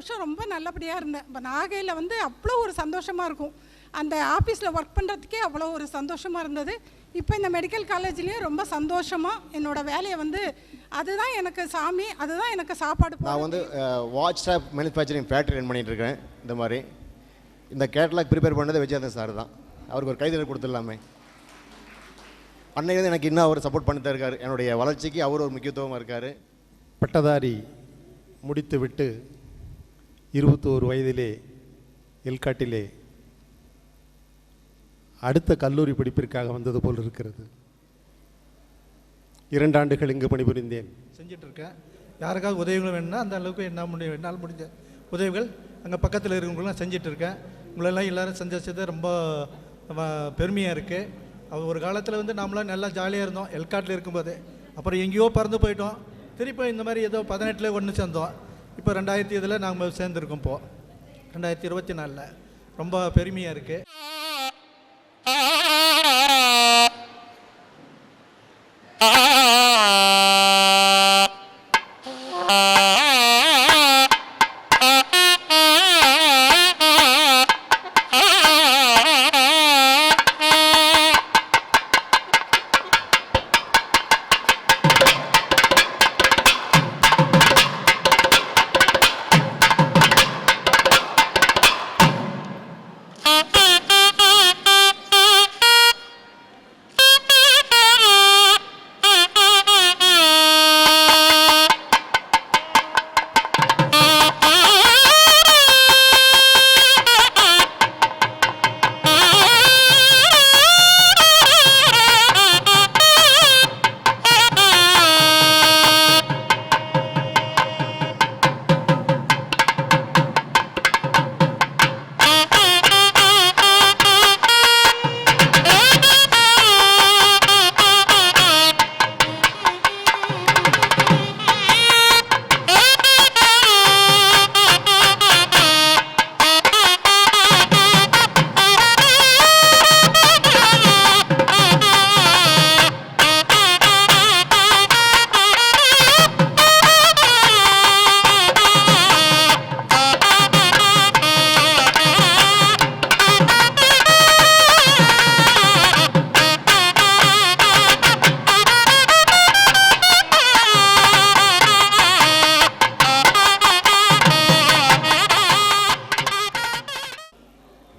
வருஷம் ரொம்ப நல்லபடியாக இருந்தேன். இப்போ நாகையில் வந்து அவ்வளோ ஒரு சந்தோஷமாக இருக்கும். அந்த ஆஃபீஸில் ஒர்க் பண்ணுறதுக்கே அவ்வளோ ஒரு சந்தோஷமாக இருந்தது. இப்போ இந்த மெடிக்கல் காலேஜ்லேயும் ரொம்ப சந்தோஷமாக என்னோடய வேலையை வந்து அதுதான் எனக்கு சாமி, அதுதான் எனக்கு சாப்பாடு. நான் வந்து watch stop manufacturing factory run பண்ணிகிட்டு இருக்கேன். இந்த மாதிரி இந்த கேட்டலாக் ப்ரிப்பேர் பண்ணது விஜயநாதன் சார் தான். அவருக்கு ஒரு கைதறி கொடுத்துடலாமே. அன்னையிலேருந்து எனக்கு இன்னும் அவர் சப்போர்ட் பண்ணிட்டு இருக்கார். என்னுடைய வளர்ச்சிக்கு அவர் ஒரு முக்கியத்துவமாக இருக்கார். பட்டதாரி முடித்துவிட்டு 21 வயதிலே எல்காட்டிலே அடுத்த கல்லூரி படிப்பிற்காக வந்தது போல் இருக்கிறது. 2 ஆண்டுகள் இங்கு பணிபுரிந்தேன். செஞ்சிட்ருக்கேன். யாருக்காவது உதவிகள் வேணும்னா அந்த அளவுக்கு என்னால் முடிஞ்ச உதவிகள் அங்கே பக்கத்தில் இருக்கிறவங்களாம் செஞ்சிட்ருக்கேன். உங்களெல்லாம் எல்லோரும் சந்திச்சது ரொம்ப பெருமையாக இருக்குது. ஒரு காலத்தில் வந்து நாமளாம் நல்லா ஜாலியாக இருந்தோம் எல்காட்டில் இருக்கும்போது. அப்புறம் எங்கேயோ பறந்து போயிட்டோம். திருப்பி இந்த மாதிரி ஏதோ 18 ஒன்று சேர்ந்தோம். இப்போ 2000 நாங்கள் சேர்ந்துருக்கோம். இப்போது 2024 ரொம்ப பெருமையாக இருக்குது.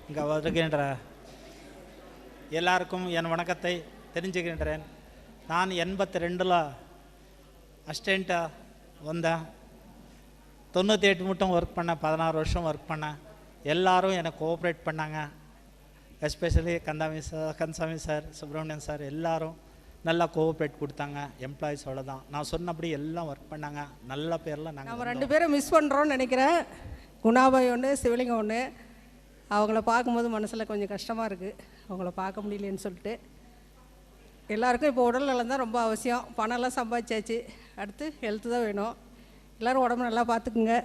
இங்கே வருகின்ற எல்லாருக்கும் என் வணக்கத்தை தெரிஞ்சுக்கின்றேன். நான் 82 அசிஸ்டண்ட்டாக வந்தேன். 98 மட்டும் ஒர்க் பண்ணேன். 16 வருஷம் ஒர்க் பண்ணேன். எல்லோரும் எனக்கு கோஆப்ரேட் பண்ணாங்க. Especially Kandasamy sir, Subramanian sir எல்லோரும் நல்லா கோஆப்ரேட் கொடுத்தாங்க. எம்ப்ளாயிஸோட தான் நான் சொன்னபடி எல்லாம் ஒர்க் பண்ணாங்க. நல்ல பேரில் நம்ம 2 பேரும் மிஸ் பண்ணுறோன்னு நினைக்கிறேன். குணாபாய் ஒன்று, சிவலிங்கம் ஒன்று. அவங்கள பார்க்கும்போது மனசில் கொஞ்சம் கஷ்டமாக இருக்குது, அவங்கள பார்க்க முடியலன்னு சொல்லிட்டு. எல்லாருக்கும் இப்போ உடல் நலம் தான் ரொம்ப அவசியம். பணம்லாம் சம்பாதிச்சாச்சு, அடுத்து ஹெல்த்து தான் வேணும். எல்லோரும் உடம்பு நல்லா பார்த்துக்குங்க.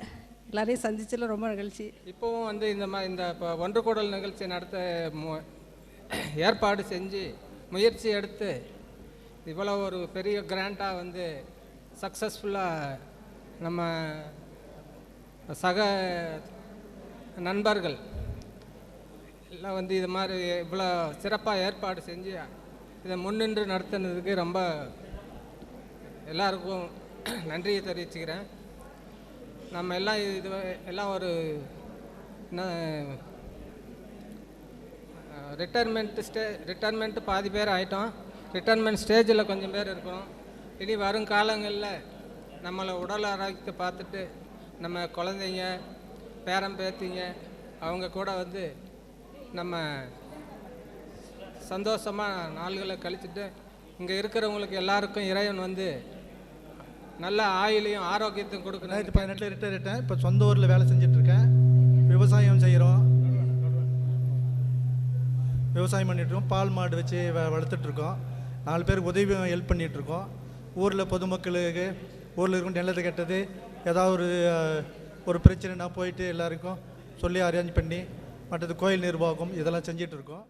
எல்லாரையும் சந்திச்சதில் ரொம்ப நிகழ்ச்சி. இப்போவும் வந்து இந்த இப்போ ஒன்று கூடல் நிகழ்ச்சி நடத்த ஏற்பாடு செஞ்சு முயற்சி எடுத்து இவ்வளோ ஒரு பெரிய கிராண்டாக வந்து சக்ஸஸ்ஃபுல்லாக நம்ம சக நண்பர்கள் எல்லாம் வந்து இது மாதிரி இவ்வளோ சிறப்பாக ஏற்பாடு செஞ்சு இதை முன்னின்று நடத்துனதுக்கு ரொம்ப எல்லாருக்கும் நன்றியை தெரிவிச்சுக்கிறேன். நம்ம எல்லாம் எல்லாம் ஒரு ரிட்டைர்மெண்ட்டு பாதி பேர் ஆகிட்டோம். ரிட்டைர்மெண்ட் ஸ்டேஜில் கொஞ்சம் பேர் இருக்கோம். இனி வரும் காலங்களில் நம்மளை உடல் ஆரோக்கியத்தை பார்த்துட்டு நம்ம குழந்தைங்க, பேரன் பேத்திங்க அவங்க கூட வந்து நம்ம சந்தோஷமாக நாள்களை கழிச்சுட்டு இங்கே இருக்கிறவங்களுக்கு எல்லாருக்கும் இறைவன் வந்து நல்ல ஆயுளையும் ஆரோக்கியத்தையும் கொடுக்கணும். 2018 ரிட்டையர் ஆகிட்டேன். இப்போ சொந்த ஊரில் வேலை செஞ்சிட்ருக்கேன். விவசாயம் செய்கிறோம், விவசாயம் பண்ணிகிட்ருக்கோம். பால் மாடு வச்சு வளர்த்துட்ருக்கோம். 4 பேருக்கு உதவி ஹெல்ப் பண்ணிகிட்ருக்கோம். ஊரில் பொதுமக்களுக்கு ஊரில் இருக்கும் நல்லது கெட்டது ஏதாவது ஒரு பிரச்சனைனா போயிட்டு எல்லாருக்கும் சொல்லி அரேஞ்ச் பண்ணி மற்றது கோயில் நிர்வாகம் இதெல்லாம் செஞ்சிட்ருக்கோம்.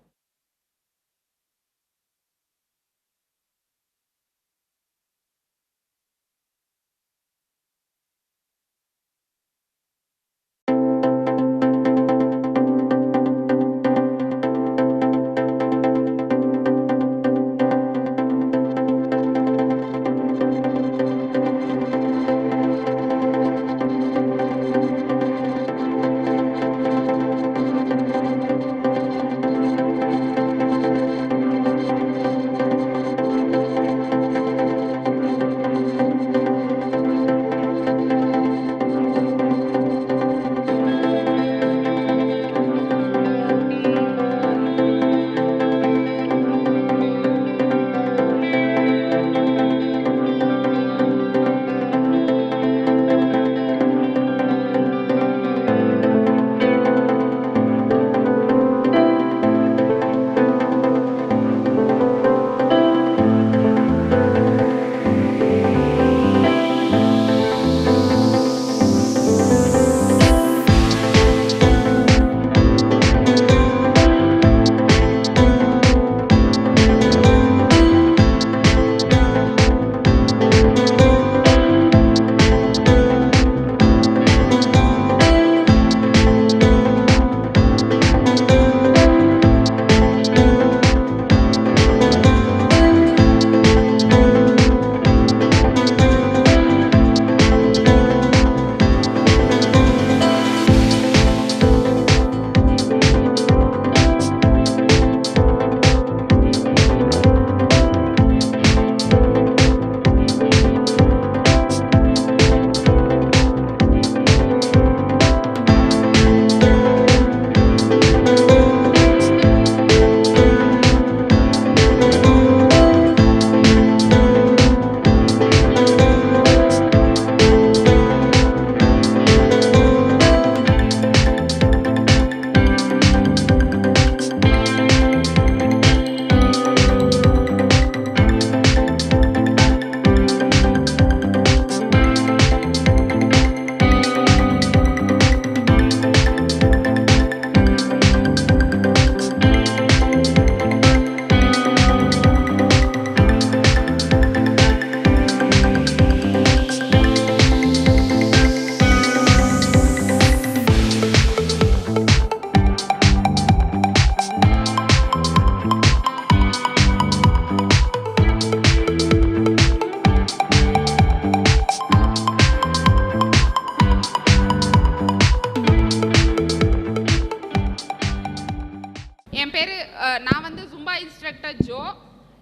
ஜோ.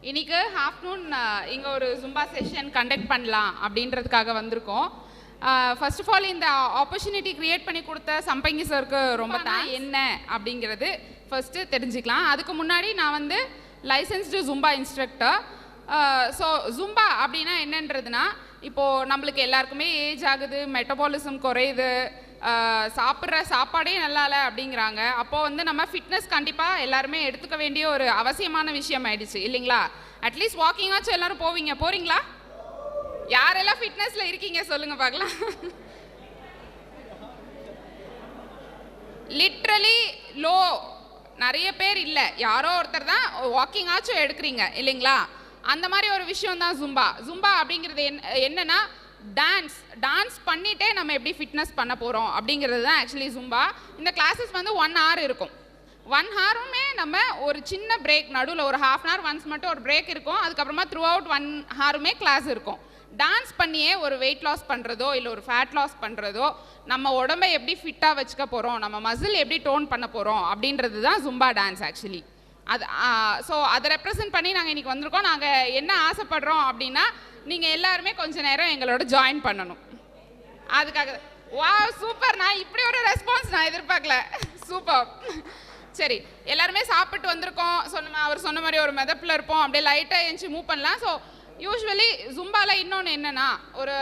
இன்னைக்கு ஆஃப்டர்நூன் இங்கே ஒரு ஜும்பா செஷன் கண்டக்ட் பண்ணலாம் அப்படின்றதுக்காக வந்திருக்கோம். ஃபர்ஸ்ட் ஆஃப் ஆல் இந்த ஆப்பர்ச்சுனிட்டி க்ரியேட் பண்ணி கொடுத்த சம்பங்கி சாருக்கு ரொம்ப என்ன அப்படிங்கிறது ஃபர்ஸ்ட்டு தெரிஞ்சுக்கலாம். அதுக்கு முன்னாடி நான் வந்து licensed Zumba instructor. So Zumba அப்படின்னா என்னன்றதுனா, இப்போது நம்மளுக்கு எல்லாருக்குமே ஏஜ் ஆகுது, மெட்டபாலிசம் குறையுது, சாப்பிட்ற சாப்பாடே நல்லா இல்லை அப்படிங்கிறாங்க. அப்போது வந்து நம்ம ஃபிட்னஸ் கண்டிப்பாக எல்லாருமே எடுத்துக்க வேண்டிய ஒரு அவசியமான விஷயம் ஆயிடுச்சு இல்லைங்களா? அட்லீஸ்ட் வாக்கிங்காச்சும் எல்லோரும் போகிறீங்களா? யாரெல்லாம் ஃபிட்னஸில் இருக்கீங்க சொல்லுங்கள் பார்க்கலாம். லிட்ரலி லோ நிறைய பேர் இல்லை, யாரோ ஒருத்தர் தான் வாக்கிங்காச்சும் எடுக்கிறீங்க இல்லைங்களா? அந்த மாதிரி ஒரு விஷயம் தான் ஜும்பா. ஜும்பா அப்படிங்கிறது என்னன்னா டான்ஸ் பண்ணிட்டே நம்ம எப்படி ஃபிட்னஸ் பண்ண போகிறோம் அப்படிங்கிறது தான் ஆக்சுவலி ஜும்பா. இந்த கிளாஸஸ் வந்து 1 hour இருக்கும். 1 hourமே நம்ம ஒரு சின்ன பிரேக் நடுவில் ஒரு ½ hour ஒன்ஸ் மட்டும் ஒரு பிரேக் இருக்கும். அதுக்கப்புறமா த்ரூ அவுட் 1 hourமே கிளாஸ் இருக்கும். டான்ஸ் பண்ணியே ஒரு வெயிட் லாஸ் பண்ணுறதோ இல்லை ஒரு ஃபேட் லாஸ் பண்ணுறதோ, நம்ம உடம்பை எப்படி ஃபிட்டாக வச்சுக்க போகிறோம், நம்ம மசில் எப்படி டோன் பண்ண போகிறோம் அப்படின்றது தான் ஜும்பா டான்ஸ் ஆக்சுவலி. அது ஸோ அதை ரெப்ரசன்ட் பண்ணி நாங்கள் இன்றைக்கி வந்திருக்கோம். நாங்கள் என்ன ஆசைப்படுறோம் அப்படின்னா, நீங்கள் எல்லாருமே கொஞ்ச நேரம் எங்களோட ஜாயின் பண்ணணும். அதுக்காக வா சூப்பர், நான் இப்படி ஒரு ரெஸ்பான்ஸ் நான் எதிர்பார்க்கல. சூப்பர். சரி, எல்லாருமே சாப்பிட்டு வந்திருக்கோம். அவர் சொன்ன மாதிரி ஒரு மெதப்பில் இருப்போம், அப்படியே லைட்டாக எழுந்துச்சி மூவ் பண்ணலாம். ஸோ யூஸ்வலி ஜும்பாவில் இன்னொன்று என்னென்னா, ஒரு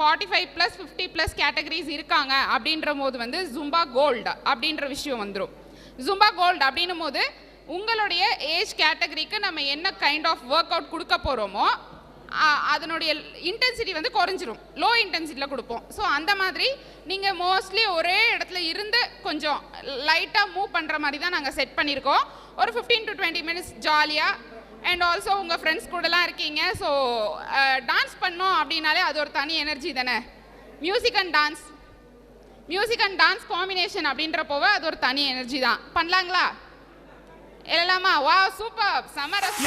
45+ 50+ கேட்டகரிஸ் இருக்காங்க அப்படின்ற போது வந்து ஜும்பா கோல்டு அப்படின்ற விஷயம் வந்துடும். ஜும்பா கோல்டு அப்படின்னும் போது உங்களுடைய ஏஜ் கேட்டகரிக்கு நம்ம என்ன கைண்ட் ஆஃப் ஒர்க் அவுட் கொடுக்க போகிறோமோ அதனுடைய இன்டென்சிட்டி வந்து குறைஞ்சிரும். லோ இன்டென்சிட்டியில் கொடுப்போம். ஸோ அந்த மாதிரி நீங்கள் மோஸ்ட்லி ஒரே இடத்துல இருந்து கொஞ்சம் லைட்டாக மூவ் பண்ணுற மாதிரி தான் நாங்கள் செட் பண்ணியிருக்கோம். ஒரு 15 to 20 minutes ஜாலியாக. அண்ட் ஆல்சோ உங்கள் ஃப்ரெண்ட்ஸ் கூடலாம் இருக்கீங்க. ஸோ டான்ஸ் பண்ணோம் அப்படின்னாலே அது ஒரு தனி எனர்ஜி தானே. மியூசிக் அண்ட் டான்ஸ் காம்பினேஷன் அப்படின்றப்போவே அது ஒரு தனி எனர்ஜி தான். பண்ணலாங்களா? எல்லாமா? வா சூப்பர், சமரஸ்.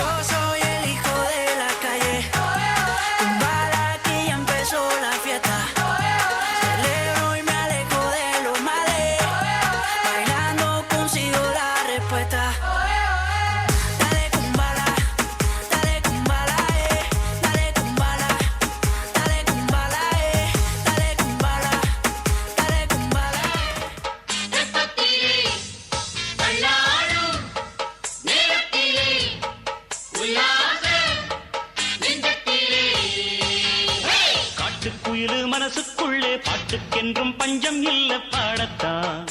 மனசுக்குள்ளே பாட்டுக்கென்றும் பஞ்சம் இல்ல பாடத்தான்.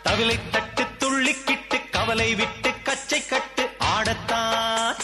தவிலை தட்டு துள்ளிக்கிட்டு கவலை விட்டு கச்சை கட்டு ஆடத்தான்.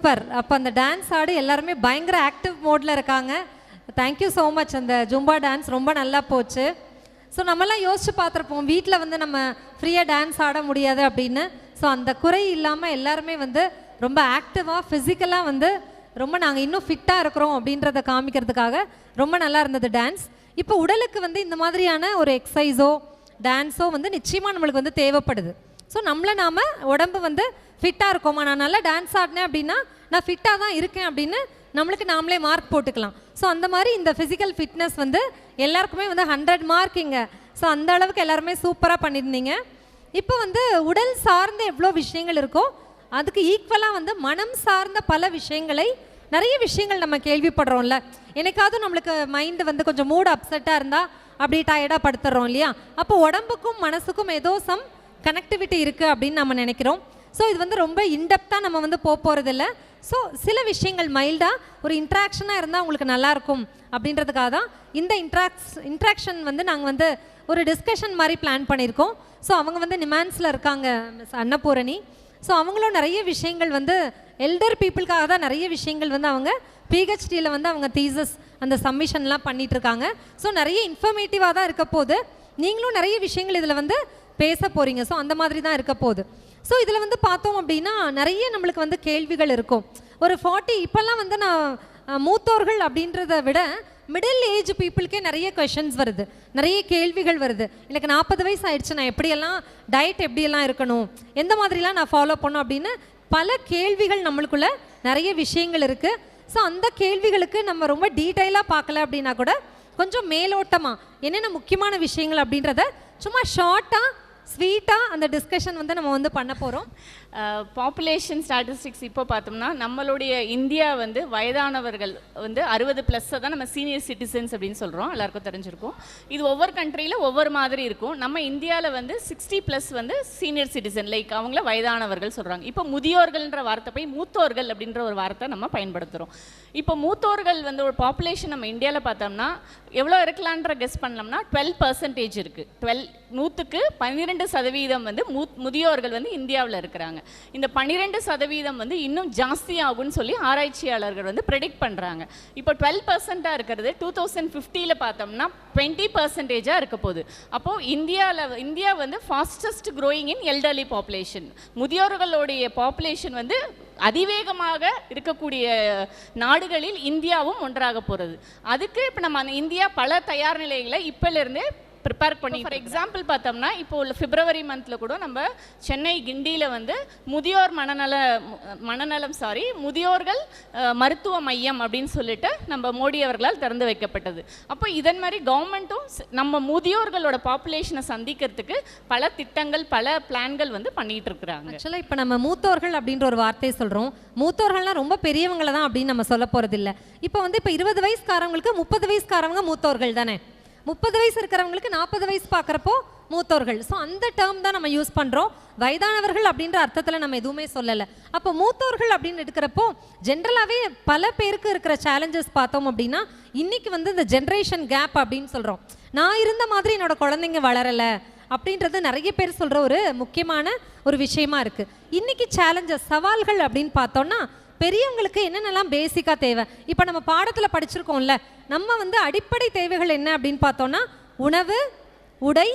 சூப்பர். அப்போ அந்த டான்ஸ் ஆடி எல்லாருமே பயங்கர ஆக்டிவ் மோடில் இருக்காங்க. Thank you so much. அந்த ஜும்பா டான்ஸ் ரொம்ப நல்லா போச்சு. ஸோ நம்மலாம் யோசிச்சு பார்த்துருப்போம், வீட்டில் வந்து நம்ம ஃப்ரீயாக டான்ஸ் ஆட முடியாது அப்படின்னு. ஸோ அந்த குறை இல்லாமல் எல்லாருமே வந்து ரொம்ப ஆக்டிவாக ஃபிசிக்கலாக வந்து ரொம்ப நாங்கள் இன்னும் ஃபிட்டாக இருக்கிறோம் அப்படின்றத காமிக்கிறதுக்காக ரொம்ப நல்லா இருந்தது டான்ஸ். இப்போ உடலுக்கு வந்து இந்த மாதிரியான ஒரு எக்ஸசைஸோ டான்ஸோ வந்து நிச்சயமாக நம்மளுக்கு வந்து தேவைப்படுது. ஸோ நம்மளை நாம் உடம்பு வந்து ஃபிட்டாக இருக்கோமா, நான் நல்லா டான்ஸ் ஆடினேன் அப்படின்னா நான் ஃபிட்டாக தான் இருக்கேன் அப்படின்னு நம்மளுக்கு நாமளே மார்க் போட்டுக்கலாம். ஸோ அந்த மாதிரி இந்த ஃபிசிக்கல் ஃபிட்னஸ் வந்து எல்லாருக்குமே வந்து 100 மார்க்கிங்க. ஸோ அந்த அளவுக்கு எல்லாருமே சூப்பராக பண்ணியிருந்தீங்க. இப்போ வந்து உடல் சார்ந்த எவ்வளோ விஷயங்கள் இருக்கோ அதுக்கு ஈக்குவலாக வந்து மனம் சார்ந்த பல விஷயங்களை, நிறைய விஷயங்கள் நம்ம கேள்விப்படுறோம்ல. எனக்காவது நம்மளுக்கு மைண்டு வந்து கொஞ்சம் மூடு அப்செட்டாக இருந்தால் அப்படி டயர்டாக படுத்துடுறோம் இல்லையா? அப்போ உடம்புக்கும் மனசுக்கும் ஏதோ சம் கனெக்டிவிட்டி இருக்குது அப்படின்னு நம்ம நினைக்கிறோம். ஸோ இது வந்து ரொம்ப இன்டெப்த்தாக நம்ம வந்து போகிறதில்ல. ஸோ சில விஷயங்கள் மைல்டாக ஒரு இன்ட்ராக்ஷனாக இருந்தால் உங்களுக்கு நல்லாயிருக்கும் அப்படின்றதுக்காக தான் இந்த இன்ட்ராக்ஷன் வந்து நாங்கள் வந்து ஒரு டிஸ்கஷன் மாதிரி பிளான் பண்ணியிருக்கோம். ஸோ அவங்க வந்து நிமான்ஸில் இருக்காங்க, மிஸ் அன்னபூரணி. ஸோ அவங்களும் நிறைய விஷயங்கள் வந்து எல்டர் பீப்புளுக்காக தான் நிறைய விஷயங்கள் வந்து அவங்க பிஹெச்டியில் வந்து அவங்க தீசஸ் அந்த சப்மிஷன்லாம் பண்ணிகிட்ருக்காங்க. ஸோ நிறைய இன்ஃபர்மேட்டிவாக தான் இருக்க போகுது. நீங்களும் நிறைய விஷயங்கள் இதில் வந்து பேச போகிறீங்க. ஸோ அந்த மாதிரி தான் இருக்க போகுது. ஸோ இதில் வந்து பார்த்தோம் அப்படின்னா நிறைய நம்மளுக்கு வந்து கேள்விகள் இருக்கும். ஒரு 40 இப்போல்லாம் வந்து நான் மூத்தோர்கள் அப்படின்றத விட மிடில் ஏஜ் பீப்புளுக்கே நிறைய கொஷின்ஸ் வருது, நிறைய கேள்விகள் வருது. எனக்கு 40 வயசு ஆயிடுச்சு, நான் எப்படியெல்லாம் டயட் எப்படியெல்லாம் இருக்கணும், எந்த மாதிரிலாம் நான் ஃபாலோ பண்ணணும் அப்படின்னு பல கேள்விகள் நம்மளுக்குள்ள நிறைய விஷயங்கள் இருக்குது. ஸோ அந்த கேள்விகளுக்கு நம்ம ரொம்ப டீட்டெயிலாக பார்க்கல அப்படின்னா கூட கொஞ்சம் மேலோட்டமாக என்னென்ன முக்கியமான விஷயங்கள் அப்படின்றத சும்மா ஷார்ட்டாக ஸ்வீட்டாக அந்த டிஸ்கஷன் வந்து நம்ம வந்து பண்ண போகிறோம். பாப்புலேஷன் ஸ்டாட்டிஸ்டிக்ஸ் இப்போ பார்த்தோம்னா நம்மளுடைய இந்தியா வந்து வயதானவர்கள் வந்து 60+ தான் நம்ம சீனியர் சிட்டிசன்ஸ் அப்படின்னு சொல்கிறோம், எல்லாருக்கும் தெரிஞ்சிருக்கும். இது ஒவ்வொரு கண்ட்ரியில் ஒவ்வொரு மாதிரி இருக்கும். நம்ம இந்தியாவில் வந்து 60+ வந்து சீனியர் சிட்டிசன், லைக் அவங்கள வயதானவர்கள் சொல்கிறாங்க. இப்போ முதியோர்கள்ன்ற வார்த்தை போய் மூத்தோர்கள் அப்படின்ற ஒரு வார்த்தை நம்ம பயன்படுத்துகிறோம். இப்போ மூத்தோர்கள் வந்து ஒரு பாப்புலேஷன் நம்ம இந்தியாவில் பார்த்தோம்னா எவ்வளோ இருக்கலான்ற கெஸ் பண்ணோம்னா 12% இருக்குது. 100க்கு 12% வந்து முதியோர்கள் வந்து இந்தியாவில் இருக்கிறாங்க. இந்த 12% வந்து இன்னும் ஜாஸ்தி ஆகும்னு சொல்லி ஆராய்ச்சியாளர்கள் வந்து ப்ரெடிக்ட் பண்ணுறாங்க. இப்போ 12% இருக்கிறது 2050 பார்த்தோம்னா 20% இருக்க போகுது. அப்போது இந்தியா வந்து fastest growing in elderly population. முதியோர்களுடைய பாப்புலேஷன் வந்து அதிவேகமாக இருக்கக்கூடிய நாடுகளில் இந்தியாவும் ஒன்றாக போகிறது. அதுக்கு இப்போ நம்ம இந்தியா பல தயார் நிலைகளை இப்போலேருந்தே ப்ரிப்பேர் பண்ணி, ஃபார் எக்ஸாம்பிள் பார்த்தோம்னா இப்போ உள்ள பிப்ரவரி மந்தில் கூட நம்ம சென்னை கிண்டியில் வந்து முதியோர்கள் மருத்துவ மையம் அப்படின்னு சொல்லிட்டு நம்ம மோடி அவர்களால் திறந்து வைக்கப்பட்டது. அப்போ இதன் மாதிரி கவர்மெண்ட்டும் நம்ம முதியோர்களோட பாப்புலேஷனை சந்திக்கிறதுக்கு பல திட்டங்கள் பல பிளான்கள் வந்து பண்ணிட்டு இருக்கிறாங்க. ஆக்சுவலாக இப்போ நம்ம மூத்தோர்கள் அப்படின்ற ஒரு வார்த்தையை சொல்கிறோம். மூத்தோர்கள்லாம் ரொம்ப பெரியவங்களை தான் அப்படின்னு நம்ம சொல்ல போகிறதில்ல. இப்போ வந்து இப்போ 20 வயசுக்காரவங்களுக்கு 30 வயசுக்காரவங்க மூத்தோர்கள் தானே, 30 வயசு இருக்கிறவங்களுக்கு 40 வயசு பார்க்குறப்போ மூத்தோர்கள். ஸோ அந்த டேர்ம் தான் நம்ம யூஸ் பண்ணுறோம். வயதானவர்கள் அப்படின்ற அர்த்தத்தில் நம்ம எதுவுமே சொல்லலை. அப்போ மூத்தோர்கள் அப்படின்னு எடுக்கிறப்போ ஜென்ரலாகவே பல பேருக்கு இருக்கிற சேலஞ்சஸ் பார்த்தோம் அப்படின்னா இன்றைக்கி வந்து இந்த ஜென்ரேஷன் கேப் அப்படின்னு சொல்கிறோம். நான் இருந்த மாதிரி என்னோடய குழந்தைங்க வளரலை அப்படின்றது நிறைய பேர் சொல்கிற ஒரு முக்கியமான ஒரு விஷயமா இருக்குது. இன்றைக்கி சேலஞ்சஸ் சவால்கள் அப்படின்னு பார்த்தோன்னா பெரியவங்களுக்கு என்னென்னலாம் பேசிக்காக தேவை. இப்போ நம்ம பாடத்தில் படிச்சிருக்கோம்ல, நம்ம வந்து அடிப்படை தேவைகள் என்ன அப்படின்னு பார்த்தோன்னா உணவு, உடை,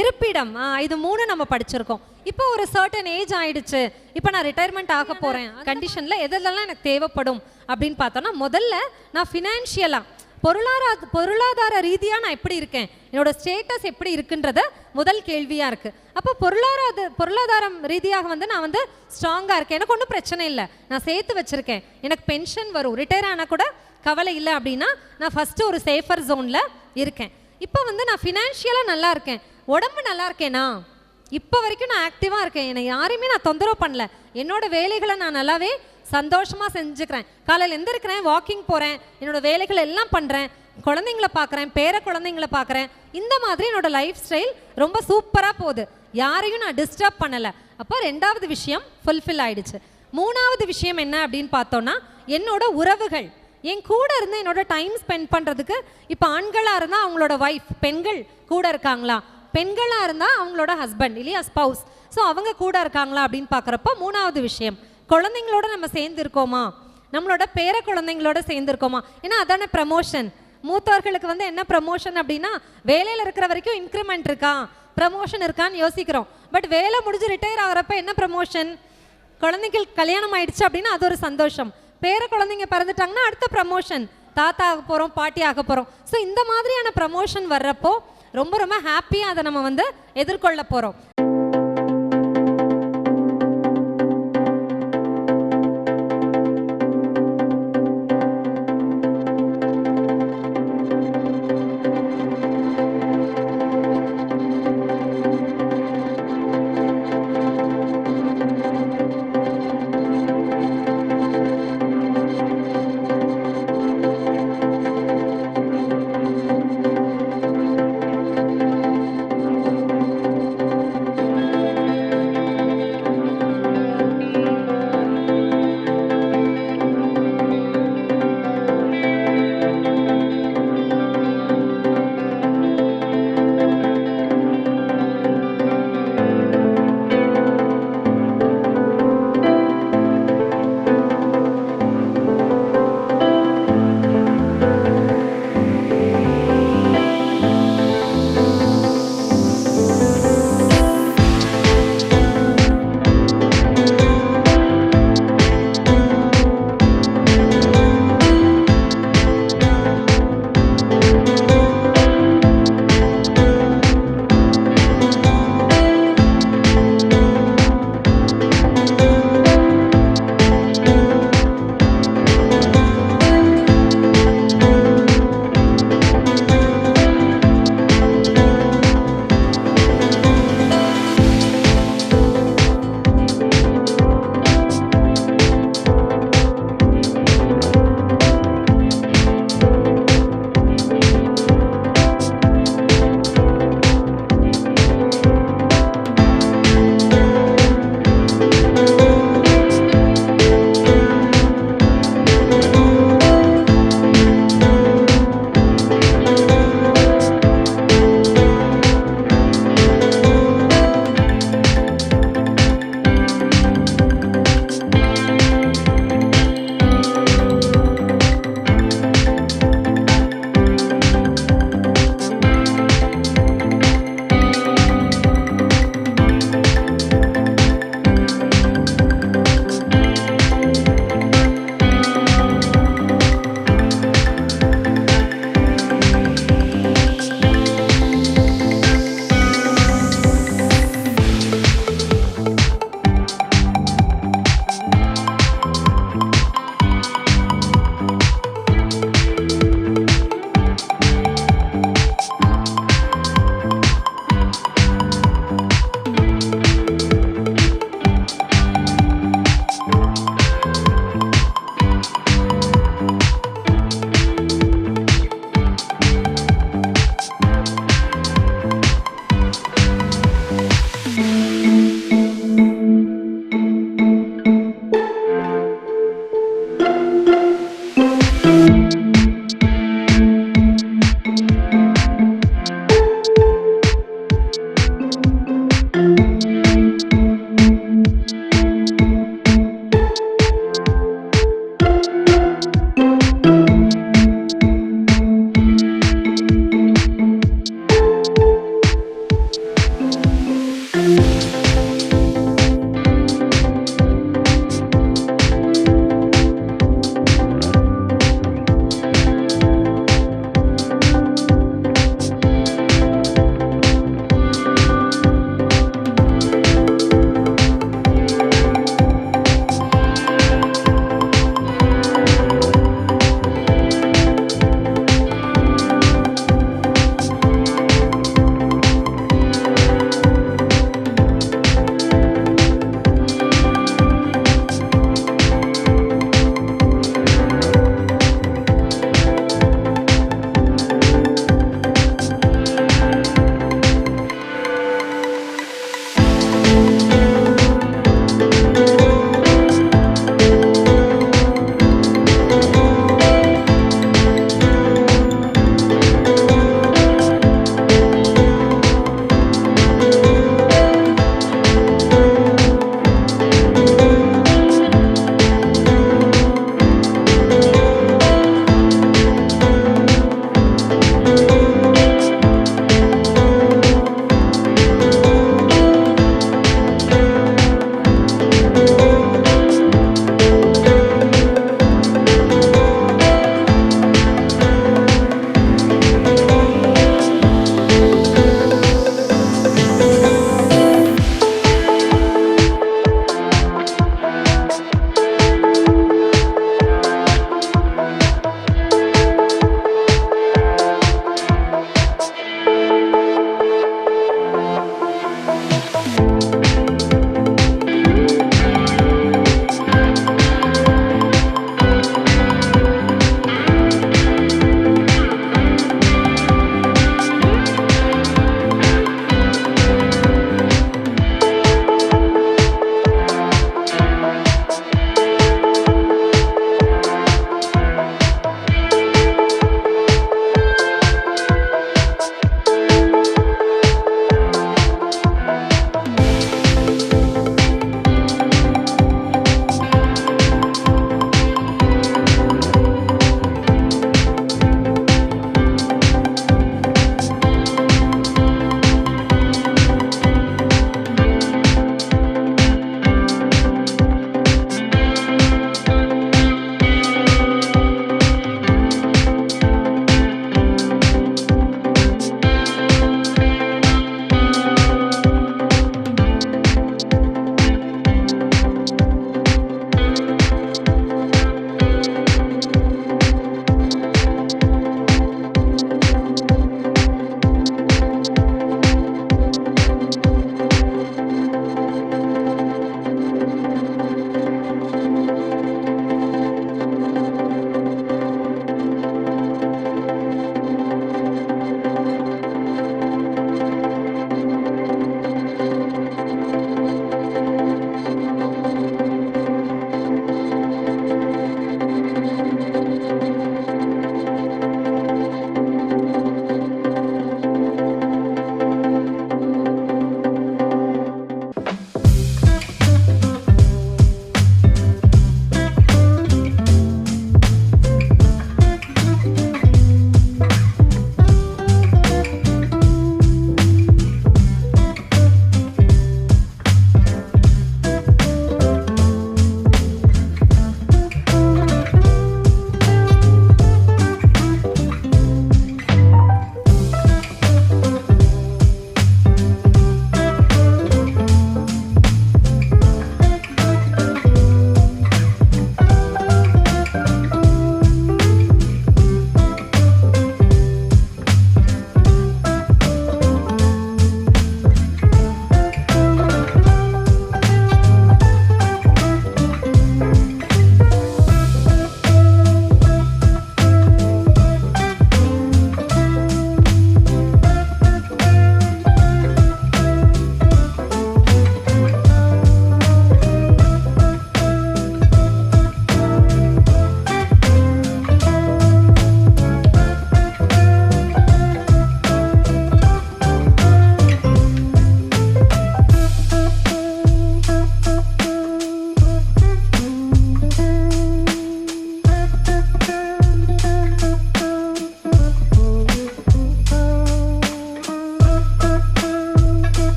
இருப்பிடம், இது 3 நம்ம படிச்சிருக்கோம். இப்போ ஒரு சர்டன் ஏஜ் ஆயிடுச்சு, இப்போ நான் ரிட்டையர்மெண்ட் ஆக போகிறேன் கண்டிஷனில் எதெல்லாம் எனக்கு தேவைப்படும் அப்படின்னு பார்த்தோன்னா முதல்ல நான் ஃபினான்ஷியலாக பொருளாதார ரீதியாக நான் எப்படி இருக்கேன், என்னோட ஸ்டேட்டஸ் எப்படி இருக்குன்றத முதல் கேள்வியாக இருக்குது. அப்போ பொருளாதாரம் ரீதியாக வந்து நான் வந்து ஸ்ட்ராங்காக இருக்கேன், எனக்கு ஒன்றும் பிரச்சனை இல்லை, நான் சேர்த்து வச்சுருக்கேன், எனக்கு பென்ஷன் வரும், ரிட்டையர் ஆனால் கூட கவலை இல்லை அப்படின்னா நான் ஃபஸ்ட்டு ஒரு சேஃபர் ஜோனில் இருக்கேன். இப்போ வந்து நான் ஃபினான்ஷியலாக நல்லா இருக்கேன், உடம்பு நல்லா இருக்கேனா, இப்போ வரைக்கும் நான் ஆக்டிவாக இருக்கேன், என்னை யாரையுமே நான் தொந்தரவு பண்ணல, என்னோட வேலைகளை நான் நல்லாவே சந்தோஷமாக செஞ்சுக்கிறேன், காலையில் எந்திருக்கிறேன், வாக்கிங் போகிறேன், என்னோட வேலைகளை எல்லாம் பண்ணுறேன், குழந்தைங்கள பார்க்குறேன், பேர குழந்தைங்கள பார்க்குறேன், இந்த மாதிரி என்னோட லைஃப் ஸ்டைல் ரொம்ப சூப்பராக போகுது, யாரையும் நான் டிஸ்டர்ப் பண்ணலை. அப்போ 2வது விஷயம் ஃபுல்ஃபில் ஆயிடுச்சு. 3வது விஷயம் என்ன அப்படின்னு பார்த்தோன்னா என்னோட உறவுகள், என் கூட இருந்து என்னோட டைம் ஸ்பெண்ட் பண்ணுறதுக்கு. இப்போ ஆண்களாக இருந்தால் அவங்களோட ஒய்ஃப், பெண்கள் கூட இருக்காங்களா, பெண்களாக இருந்தால் அவங்களோட ஹஸ்பண்ட் இல்லையா ஸ்பவுஸ், ஸோ அவங்க கூட இருக்காங்களா அப்படின்னு பார்க்குறப்போ 3வது விஷயம். குழந்தைங்களோட நம்ம சேர்ந்துருக்கோமா, நம்மளோட பேர குழந்தைங்களோட சேர்ந்துருக்கோமா? ஏன்னா அதான ப்ரமோஷன். மூத்தவர்களுக்கு வந்து என்ன ப்ரமோஷன் அப்படின்னா, வேலையில் இருக்கிற வரைக்கும் இன்க்ரிமெண்ட் இருக்கா, ப்ரமோஷன் இருக்கான்னு யோசிக்கிறோம். பட் வேலை முடிஞ்சு ரிட்டையர் ஆகிறப்ப என்ன ப்ரமோஷன்? குழந்தைகள் கல்யாணம் ஆயிடுச்சு அப்படின்னா அது ஒரு சந்தோஷம். பேர குழந்தைங்க பிறந்துட்டாங்கன்னா அடுத்த ப்ரமோஷன், தாத்தா ஆக போகிறோம், பாட்டி ஆக போகிறோம். ஸோ இந்த மாதிரியான ப்ரமோஷன் வர்றப்போ ரொம்ப ரொம்ப ஹாப்பியாக அதை நம்ம வந்து எதிர்கொள்ள போகிறோம்.